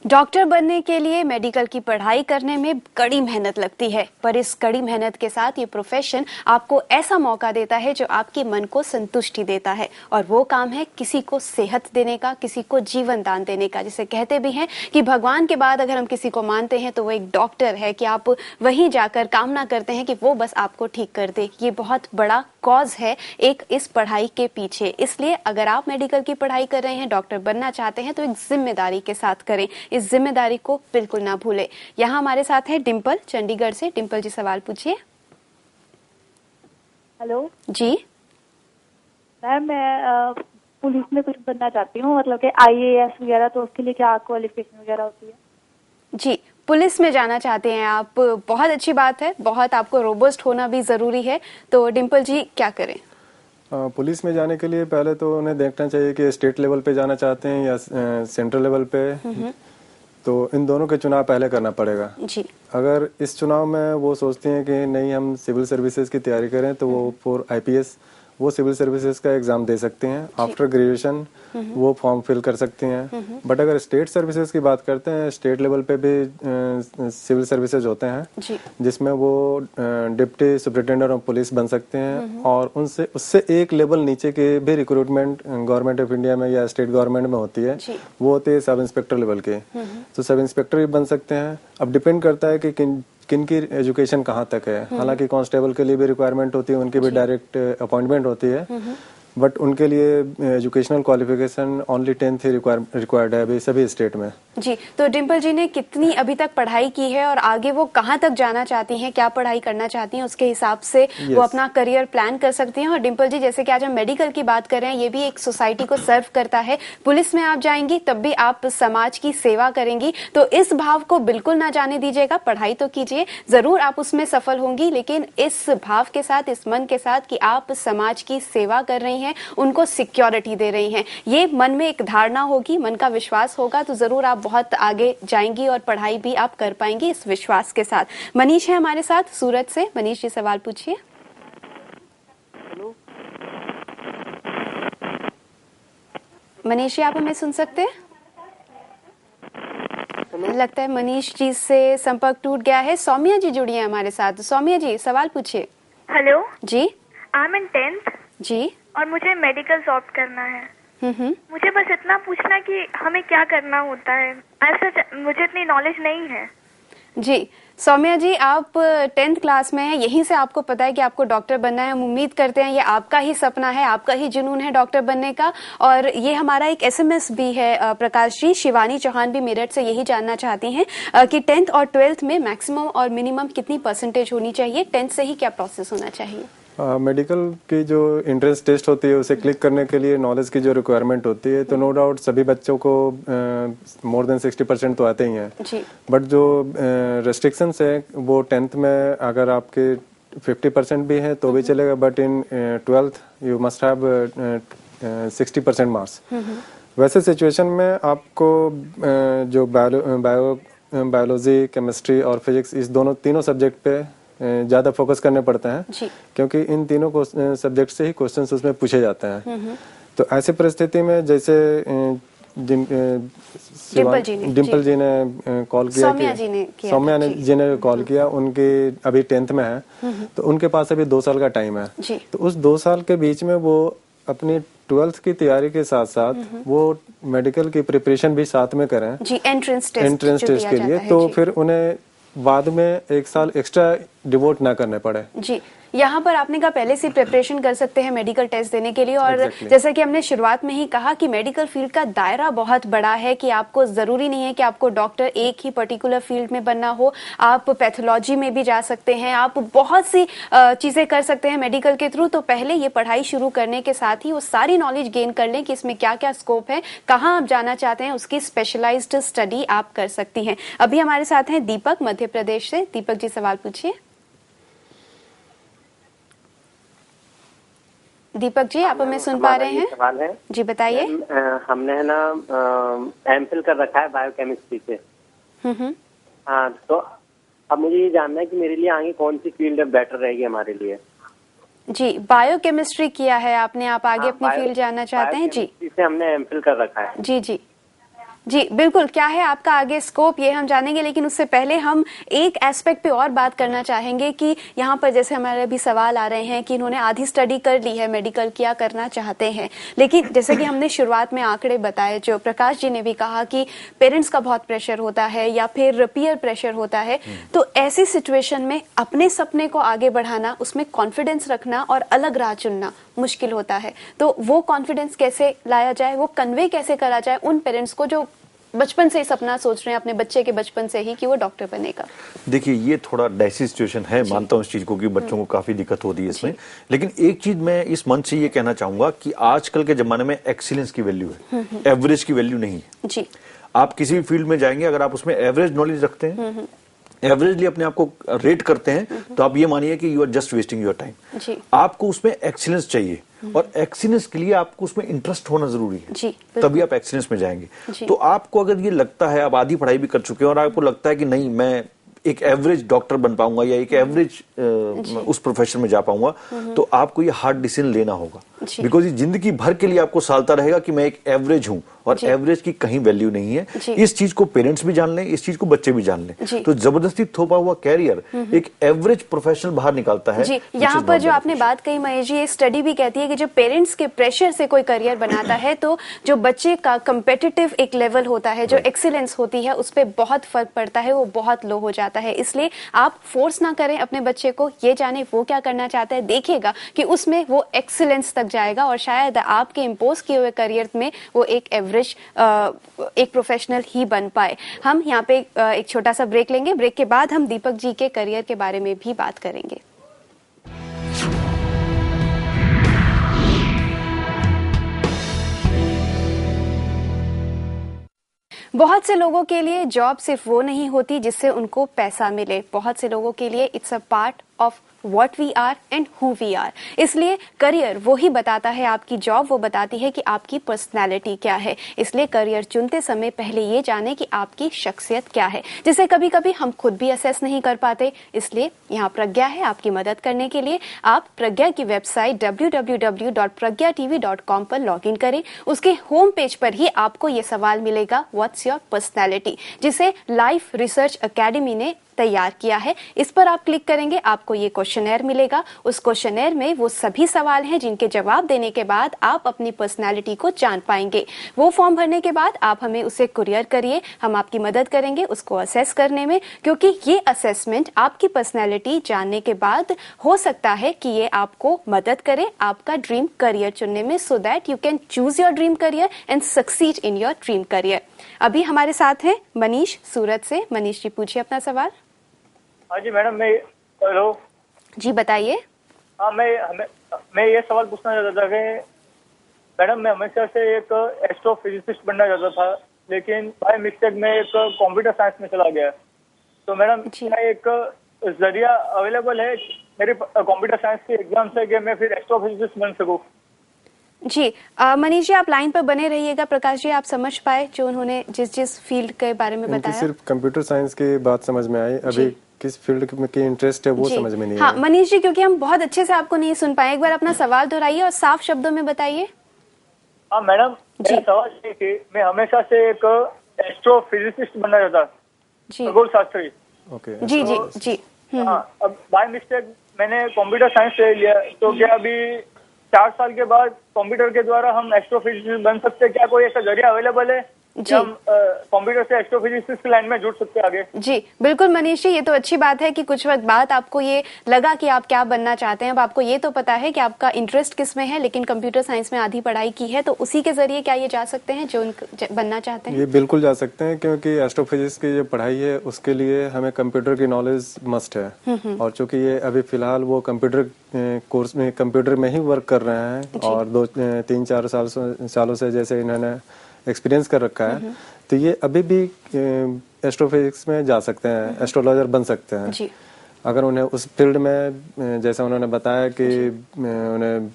Doctor बनने के लिए मेडिकल की पढ़ाई करने में कड़ी मेहनत लगती है, पर इस कड़ी मेहनत के साथ ये प्रोफेशन आपको ऐसा मौका देता है जो आपके मन को संतुष्टि देता है। और वो काम है किसी को सेहत देने का, किसी को जीवन दान देने का। जिसे कहते भी हैं कि भगवान के बाद अगर हम किसी को मानते हैं तो वो एक डॉक्टर है, कि आप वहीं जाकर कामना करते हैं कि वो बस आपको ठीक कर दे। ये बहुत बड़ा कॉज है एक इस पढ़ाई के पीछे। इसलिए अगर आप मेडिकल की पढ़ाई कर रहे हैं, डॉक्टर बनना चाहते हैं, तो एक जिम्मेदारी के साथ करें। इस जिम्मेदारी को बिल्कुल ना भूलें। यहाँ हमारे साथ है डिम्पल चंडीगढ़ से। डिम्पल जी, सवाल पूछिए। हेलो जी मैम, मैं पुलिस में कुछ बनना चाहती हूँ, मतलब कि आईएएस वगैरह। तो उसके लिए क्या क्वालिफिकेशन वगैरह होती है? जी, पुलिस में जाना चाहते हैं आप, बहुत अच्छी बात है। बहुत आपको रोबस्ट होना भी जरूरी है। तो डिम्पल जी क्या करें? पुलिस में जाने के लिए पहले तो उन्हें देखना चाहिए कि स्टेट लेवल पे जाना चाहते हैं या सेंट्रल लेवल पे। तो इन दोनों के चुनाव पहले करना पड़ेगा जी। अगर इस चुनाव में वो सोचती हैं कि नहीं हम सिविल सर्विसेज की तैयारी करें, तो वो फॉर आईपीएस वो सिविल सर्विसेज का एग्जाम दे सकते हैं। आफ्टर ग्रेजुएशन वो फॉर्म फिल कर सकती हैं। बट अगर स्टेट सर्विसेज की बात करते हैं, स्टेट लेवल पे भी सिविल सर्विसेज होते हैं जिसमें वो डिप्टी सुपरिटेंडेंट ऑफ पुलिस बन सकते हैं। और उनसे उससे एक लेवल नीचे के भी रिक्रूटमेंट गवर्नमेंट ऑफ इंडिया में या स्टेट गवर्नमेंट में होती है। वो होती है सब इंस्पेक्टर लेवल के। तो सब इंस्पेक्टर भी बन सकते हैं। अब डिपेंड करता है कि किन की एजुकेशन कहाँ तक है। हालांकि कांस्टेबल के लिए भी रिक्वायरमेंट होती है, उनकी भी डायरेक्ट अपॉइंटमेंट होती है। बट उनके लिए एजुकेशनल क्वालिफिकेशन ओनली 10th ही रिक्वायर्ड है अभी सभी स्टेट में। जी, तो डिम्पल जी ने कितनी अभी तक पढ़ाई की है और आगे वो कहाँ तक जाना चाहती हैं, क्या पढ़ाई करना चाहती हैं, उसके हिसाब से वो अपना करियर प्लान कर सकती हैं। और डिम्पल जी, जैसे कि आज हम मेडिकल की बात कर रहे हैं, ये भी एक सोसाइटी को सर्व करता है। पुलिस में आप जाएंगी तब भी आप समाज की सेवा करेंगी। तो इस भाव को बिल्कुल ना जाने दीजिएगा। पढ़ाई तो कीजिए, जरूर आप उसमें सफल होंगी, लेकिन इस भाव के साथ, इस मन के साथ कि आप समाज की सेवा कर रही हैं, उनको सिक्योरिटी दे रही हैं। ये मन में एक धारणा होगी, मन का विश्वास होगा, तो जरूर आप बहुत आगे जाएंगी और पढ़ाई भी आप कर पाएंगी इस विश्वास के साथ। मनीष है हमारे साथ सूरत से। मनीष जी सवाल पूछिए। मनीष जी, आप हमें सुन सकते हैं? लगता है मनीष जी से संपर्क टूट गया है। सौम्या जी जुड़ी है हमारे साथ। सौम्या जी सवाल पूछिए। Hello ji. I am in 10th ji. और मुझे मेडिकल जॉब करना है। मुझे बस इतना पूछना कि हमें क्या करना होता है। ऐसा मुझे इतनी नॉलेज नहीं है। जी सौम्या जी, आप 10th क्लास में हैं, यहीं से आपको पता है कि आपको डॉक्टर बनना है। हम उम्मीद करते हैं ये आपका ही सपना है, आपका ही जुनून है डॉक्टर बनने का। और ये हमारा एक एसएमएस भी है प्रकाश जी। शिवानी चौहान भी मेरठ से यही जानना चाहती हैं कि 10th और 12th में मैक्सिमम और मिनिमम कितनी परसेंटेज होनी चाहिए, 10th से ही क्या प्रोसेस होना चाहिए? मेडिकल की जो एंट्रेंस टेस्ट होती है उसे क्लिक करने के लिए नॉलेज की जो रिक्वायरमेंट होती है, तो नो डाउट सभी बच्चों को मोर देन 60% तो आते ही हैं। बट जो रेस्ट्रिक्शंस है वो 10th में अगर आपके 50% भी है तो भी चलेगा। But in 12th you must have 60% marks. वैसे सिचुएशन में आपको जो बायोलॉजी, केमिस्ट्री और फिजिक्स, इस तीनों सब्जेक्ट पे ज्यादा फोकस करने पड़ते हैं, क्योंकि इन तीनों सब्जेक्ट से ही क्वेश्चंस उसमें पूछे जाते हैं। तो ऐसी परिस्थिति में जैसे डिम्पल जी ने कॉल किया, सौम्या जी ने कॉल किया, उनकी अभी 10th में है, तो उनके पास अभी 2 साल का टाइम है। तो उस 2 साल के बीच में वो अपनी 12th की तैयारी के साथ साथ वो मेडिकल की प्रिपरेशन भी साथ में करें एंट्रेंस टेस्ट के लिए। तो फिर उन्हें बाद में 1 साल एक्स्ट्रा डिवोट ना करने पड़े। जी, यहाँ पर आपने कहा पहले से प्रिपरेशन कर सकते हैं मेडिकल टेस्ट देने के लिए। और जैसा कि हमने शुरुआत में ही कहा कि मेडिकल फील्ड का दायरा बहुत बड़ा है, कि आपको जरूरी नहीं है कि आपको डॉक्टर एक ही पर्टिकुलर फील्ड में बनना हो। आप पैथोलॉजी में भी जा सकते हैं, आप बहुत सी चीजें कर सकते हैं मेडिकल के थ्रू। तो पहले ये पढ़ाई शुरू करने के साथ ही वो सारी नॉलेज गेन कर लें कि इसमें क्या क्या स्कोप है, कहाँ आप जाना चाहते हैं, उसकी स्पेशलाइज्ड स्टडी आप कर सकती हैं। अभी हमारे साथ हैं दीपक मध्य प्रदेश से। दीपक जी सवाल पूछिए। दीपक जी, आप हमें सुन पा रहे हैं? सवाल है जी बताइए। हमने है ना एमफिल कर रखा है बायोकेमिस्ट्री से। हाँ, तो अब मुझे ये जानना है कि मेरे लिए आगे कौन सी फील्ड बेटर रहेगी हमारे लिए। जी, बायोकेमिस्ट्री किया है आपने, आप आगे अपनी फील्ड जानना चाहते हैं? जी, से हमने एमफिल कर रखा है। जी जी। जी बिल्कुल, क्या है आपका आगे स्कोप ये हम जानेंगे, लेकिन उससे पहले हम एक एस्पेक्ट पे और बात करना चाहेंगे कि यहाँ पर जैसे हमारे अभी सवाल आ रहे हैं कि इन्होंने आधी स्टडी कर ली है मेडिकल, क्या करना चाहते हैं, लेकिन जैसे कि हमने शुरुआत में आंकड़े बताए, जो प्रकाश जी ने भी कहा कि पेरेंट्स का बहुत प्रेशर होता है या फिर पीयर प्रेशर होता है, तो ऐसी सिचुएशन में अपने सपने को आगे बढ़ाना, उसमें कॉन्फिडेंस रखना और अलग राह चुनना मुश्किल होता है। तो वो कॉन्फिडेंस कैसे लाया जाए, वो कन्वे कैसे करा जाए उन पेरेंट्स को जो बचपन से ही सपना सोच रहे हैं अपने बच्चे के बचपन से ही कि वो डॉक्टर बनेगा? देखिए, ये थोड़ा डाइसी सिचुएशन है, मानता हूं इस चीज को कि बच्चों को काफी दिक्कत होती है इसमें, लेकिन एक चीज मैं इस मंच से ये कहना चाहूंगा कि आजकल के जमाने में एक्सीलेंस की वैल्यू है, एवरेज की वैल्यू नहीं है। जी, आप किसी भी फील्ड में जाएंगे, अगर आप उसमें एवरेज नॉलेज रखते हैं, एवरेजली अपने आप को रेट करते हैं, तो आप ये मानिए कि you are just wasting your time. आपको उसमें एक्सीलेंस चाहिए, और एक्सीलेंस के लिए आपको उसमें इंटरेस्ट होना जरूरी है, तभी आप एक्सीलेंस में जाएंगे। तो आपको अगर ये लगता है, आप आधी पढ़ाई भी कर चुके हैं और आपको लगता है कि नहीं मैं एक एवरेज डॉक्टर बन पाऊंगा या एक एवरेज उस प्रोफेशन में जा पाऊंगा, तो आपको ये हार्ड डिसीजन लेना होगा, बिकॉज ये जिंदगी भर के लिए आपको सालता रहेगा कि मैं एक एवरेज हूं, और एवरेज की कहीं वैल्यू नहीं है। इस चीज को पेरेंट्स भी जान लें, इस चीज को बच्चे भी जान लें। तो जबरदस्ती थोपा हुआ कैरियर एक एवरेज प्रोफेशनल बाहर निकालता है। जी, यहाँ पर जो आपने बात कही महेश जी, ये स्टडी भी कहती है कि जब पेरेंट्स के प्रेशर से कोई करियर बनाता है, तो जो बच्चे का कंपेटिटिव एक लेवल होता है, जो एक्सीलेंस होती है, उस पर बहुत फर्क पड़ता है, वो बहुत लो हो जाता है। इसलिए आप फोर्स ना करें अपने बच्चे को, ये जाने वो क्या करना चाहता है, देखिएगा कि उसमें वो एक्सीलेंस तक जाएगा, और शायद आपके इम्पोज किए हुए करियर में वो एक एवरेज एक प्रोफेशनल ही बन पाए। हम यहाँ पे एक छोटा सा ब्रेक लेंगे, ब्रेक के बाद हम दीपक जी के करियर के बारे में भी बात करेंगे। बहुत से लोगों के लिए जॉब सिर्फ वो नहीं होती जिससे उनको पैसा मिले, बहुत से लोगों के लिए it's a part of what we are and who we are। इसलिए करियर वो ही बताता है, आपकी जॉब वो बताती है कि आपकी पर्सनैलिटी क्या है। इसलिए करियर चुनते समय पहले ये जाने कि आपकी शख्सियत क्या है, जिसे कभी कभी हम खुद भी असेस नहीं कर पाते। इसलिए यहाँ प्रज्ञा है आपकी मदद करने के लिए। आप प्रज्ञा की वेबसाइट www.pragyaTV.com पर लॉग इन करें। उसके होम पेज पर ही आपको ये सवाल मिलेगा, व्हाट्स योर पर्सनैलिटी, जिसे लाइफ रिसर्च अकेडमी ने तैयार किया है। इस पर आप क्लिक करेंगे, आपको ये क्वेश्चनर मिलेगा। उस क्वेश्चनर में वो सभी सवाल हैं जिनके जवाब देने के बाद आप अपनी पर्सनालिटी को जान पाएंगे। वो फॉर्म भरने के बाद आप हमें उसे कुरियर करिए, हम आपकी मदद करेंगे उसको असेस करने में, क्योंकि ये असेसमेंट आपकी पर्सनालिटी जानने के बाद हो सकता है कि ये आपको मदद करे आपका ड्रीम करियर चुनने में, so that you can choose your dream career and succeed in your dream career. अभी हमारे साथ हैं मनीष सूरत से। मनीष जी पूछिए अपना सवाल। हाँ जी मैडम, मैं हेलो जी बताइए। हाँ, मैं ये सवाल पूछना चाहता था कि मैडम मैं हमेशा से एक एस्ट्रोफिजिसिस्ट बनना चाहता था, लेकिन बाय मिस्टेक में एक कंप्यूटर साइंस में चला गया। तो मैडम क्या एक जरिया अवेलेबल है मेरे कंप्यूटर साइंस के एग्जाम से कि मैं फिर एस्ट्रोफिजिसिस्ट बन सकूं? जी मनीष जी आप लाइन पर बने रहिएगा। प्रकाश जी आप समझ पाए जो उन्होंने जिस फील्ड के बारे में बताया? सिर्फ कंप्यूटर साइंस की बात समझ में आई, अभी किस फील्ड में की इंटरेस्ट है वो समझ में नहीं। हाँ मनीष जी, क्योंकि हम बहुत अच्छे से आपको नहीं सुन पाए, एक बार अपना सवाल दोहराइए और साफ शब्दों में बताइए। हाँ मैडम, मेरा सवाल ये कि मैं हमेशा से एक एस्ट्रोफिजिसिस्ट बनना चाहता, खगोल शास्त्री। ओके जी जी जी। हाँ, अब बाय मिस्टेक मैंने कंप्यूटर साइंस ले लिया, तो क्या अभी 4 साल के बाद कंप्यूटर के द्वारा हम एस्ट्रोफिजिसिस्ट बन सकते हैं? क्या कोई ऐसा जरिया अवेलेबल है जी, हम कंप्यूटर से एस्ट्रोफिजिक्स की लाइन में जुड़ सकते हैं आगे? जी बिल्कुल मनीष जी, ये तो अच्छी बात है कि कुछ वक्त बाद आपको ये लगा कि आप क्या बनना चाहते हैं। अब आपको ये तो पता है कि आपका इंटरेस्ट किस में है, लेकिन कंप्यूटर साइंस में आधी पढ़ाई की है, तो उसी के जरिए क्या ये जा सकते हैं जो बनना चाहते हैं? ये बिल्कुल जा सकते हैं, क्योंकि एस्ट्रोफिजिक्स की जो पढ़ाई है उसके लिए हमें कंप्यूटर की नॉलेज मस्ट है, और चूंकि ये अभी फिलहाल वो कंप्यूटर कोर्स में कंप्यूटर में ही वर्क कर रहे हैं और 2-3-4 सालों से जैसे इन्होंने एक्सपीरियंस कर रखा है, तो ये अभी भी एस्ट्रोफिजिक्स में जा सकते हैं, एस्ट्रोलॉजर बन सकते हैं जी। अगर उन्हें उस फील्ड में, जैसा उन्होंने बताया कि उन्हें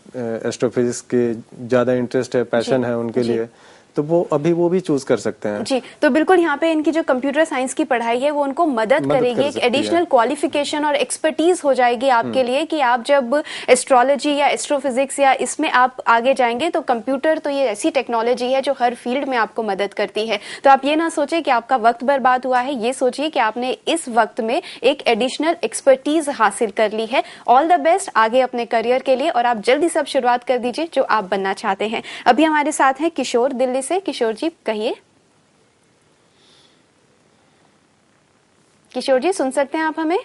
एस्ट्रोफिजिक्स की ज़्यादा इंटरेस्ट है, पैशन है उनके लिए, तो तो वो अभी वो भी चूज कर सकते हैं। जी, तो बिल्कुल यहाँ पे इनकी जो कंप्यूटर साइंस की पढ़ाई है वो उनको मदद करेगी, एक एडिशनल क्वालिफिकेशन और एक्सपर्टीज हो जाएगी आपके लिए कि आप जब एस्ट्रोलॉजी या एस्ट्रोफिजिक्स या इसमें आप आगे जाएंगे तो कंप्यूटर तो ये ऐसी टेक्नोलॉजी है जो हर फील्ड में आपको मदद करती है। तो आप ये ना सोचे कि आपका वक्त बर्बाद हुआ है, ये सोचिए कि आपने इस वक्त में एक एडिशनल एक्सपर्टीज हासिल कर ली है। ऑल द बेस्ट आगे अपने करियर के लिए, और आप जल्दी से शुरुआत कर दीजिए जो आप बनना चाहते हैं। अभी हमारे साथ हैं किशोर दिल्ली से। किशोर जी कहिए। किशोर जी सुन सकते हैं आप हमें?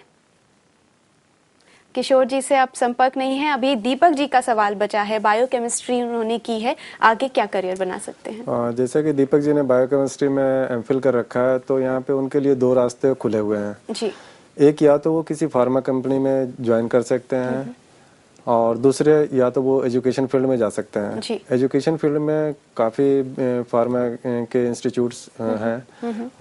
किशोर जी से आप संपर्क नहीं है। अभी दीपक जी का सवाल बचा है, बायोकेमिस्ट्री उन्होंने की है, आगे क्या करियर बना सकते हैं? जैसे कि दीपक जी ने बायोकेमिस्ट्री में एमफिल कर रखा है, तो यहाँ पे उनके लिए 2 रास्ते खुले हुए हैं जी। एक, या तो वो किसी फार्मा कंपनी में ज्वाइन कर सकते हैं, और दूसरे या तो वो एजुकेशन फील्ड में जा सकते हैं। एजुकेशन फील्ड में काफ़ी फार्मा के इंस्टीट्यूट्स हैं,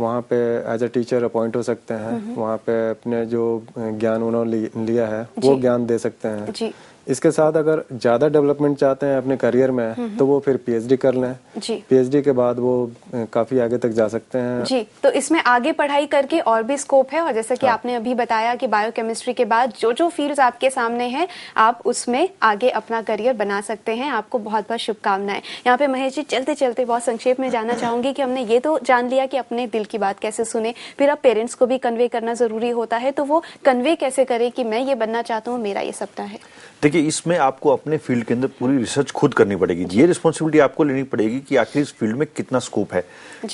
वहाँ पे एज अ टीचर अपॉइंट हो सकते हैं, वहाँ पे अपने जो ज्ञान उन्होंने लिया है वो ज्ञान दे सकते हैं। इसके साथ अगर ज़्यादा डेवलपमेंट चाहते हैं अपने करियर में तो वो फिर पीएचडी कर लें। पीएचडी के बाद वो काफ़ी आगे तक जा सकते हैं। जी, तो इसमें आगे पढ़ाई करके और भी स्कोप है, और जैसा कि आपने अभी बताया कि बायोकेमिस्ट्री के बाद जो जो फील्ड्स आपके सामने हैं आप उसमें आगे अपना करियर बना सकते हैं। आपको बहुत बहुत शुभकामनाएं। यहाँ पे महेश जी चलते चलते बहुत संक्षेप में जानना चाहूंगी कि हमने ये तो जान लिया कि अपने दिल की बात कैसे सुने, फिर अब पेरेंट्स को भी कन्वे करना जरूरी होता है, तो वो कन्वे कैसे करे कि मैं ये बनना चाहता हूँ, मेरा ये सपना है? देखिए, इसमें आपको अपने फील्ड के अंदर पूरी रिसर्च खुद करनी पड़ेगी। ये रिस्पॉन्सिबिलिटी आपको लेनी पड़ेगी कि आखिर इस फील्ड में कितना स्कोप है,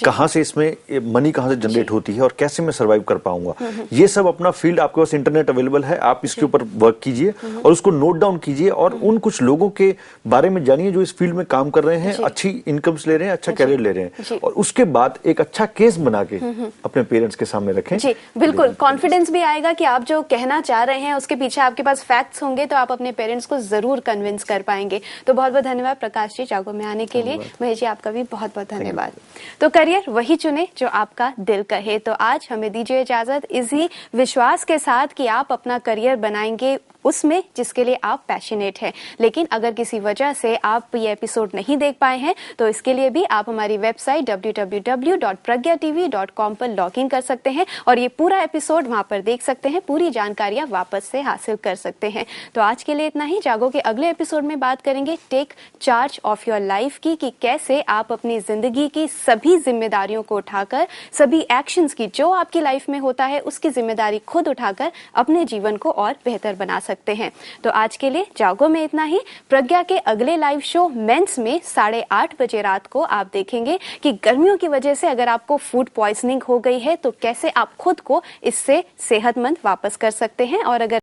कहाँ से इसमें मनी कहाँ से जनरेट होती है और कैसे मैं सर्वाइव कर पाऊंगा। ये सब अपना फील्ड, आपके पास इंटरनेट अवेलेबल है, आप इसके ऊपर वर्क कीजिए और उसको नोट डाउन कीजिए और उन कुछ लोगों के बारे में जानिए जो इस फील्ड में काम कर रहे हैं, अच्छी इनकम्स ले रहे हैं, अच्छा कैरियर ले रहे हैं, और उसके बाद एक अच्छा केस बना के अपने पेरेंट्स के सामने रखें। जी बिल्कुल, कॉन्फिडेंस भी आएगा कि आप जो कहना चाह रहे हैं उसके पीछे आपके पास फैक्ट्स होंगे, तो आप अपने पेरेंट्स को जरूर कन्विंस कर पाएंगे। तो बहुत बहुत धन्यवाद प्रकाश जी जागो में आने के लिए। महेश जी आपका भी बहुत बहुत धन्यवाद। तो करियर वही चुने जो आपका दिल कहे। तो आज हमें दीजिए इजाजत इसी विश्वास के साथ कि आप अपना करियर बनाएंगे उसमें जिसके लिए आप पैशनेट हैं। लेकिन अगर किसी वजह से आप ये एपिसोड नहीं देख पाए हैं तो इसके लिए भी आप हमारी वेबसाइट www.pragya.tv.com पर लॉग इन कर सकते हैं और ये पूरा एपिसोड वहां पर देख सकते हैं, पूरी जानकारियां वापस से हासिल कर सकते हैं। तो आज के लिए इतना ही। जागो के अगले एपिसोड में बात करेंगे take charge of your life की, कि कैसे आप अपनी जिंदगी की सभी जिम्मेदारियों को उठाकर, सभी एक्शंस की जो आपकी लाइफ में होता है उसकी जिम्मेदारी खुद उठाकर अपने जीवन को और बेहतर बना सकते हैं। तो आज के लिए जागो में इतना ही। प्रज्ञा के अगले लाइव शो मेंस में 8:30 बजे रात को आप देखेंगे कि गर्मियों की वजह से अगर आपको फूड पॉइजनिंग हो गई है तो कैसे आप खुद को इससे सेहतमंद वापस कर सकते हैं, और अगर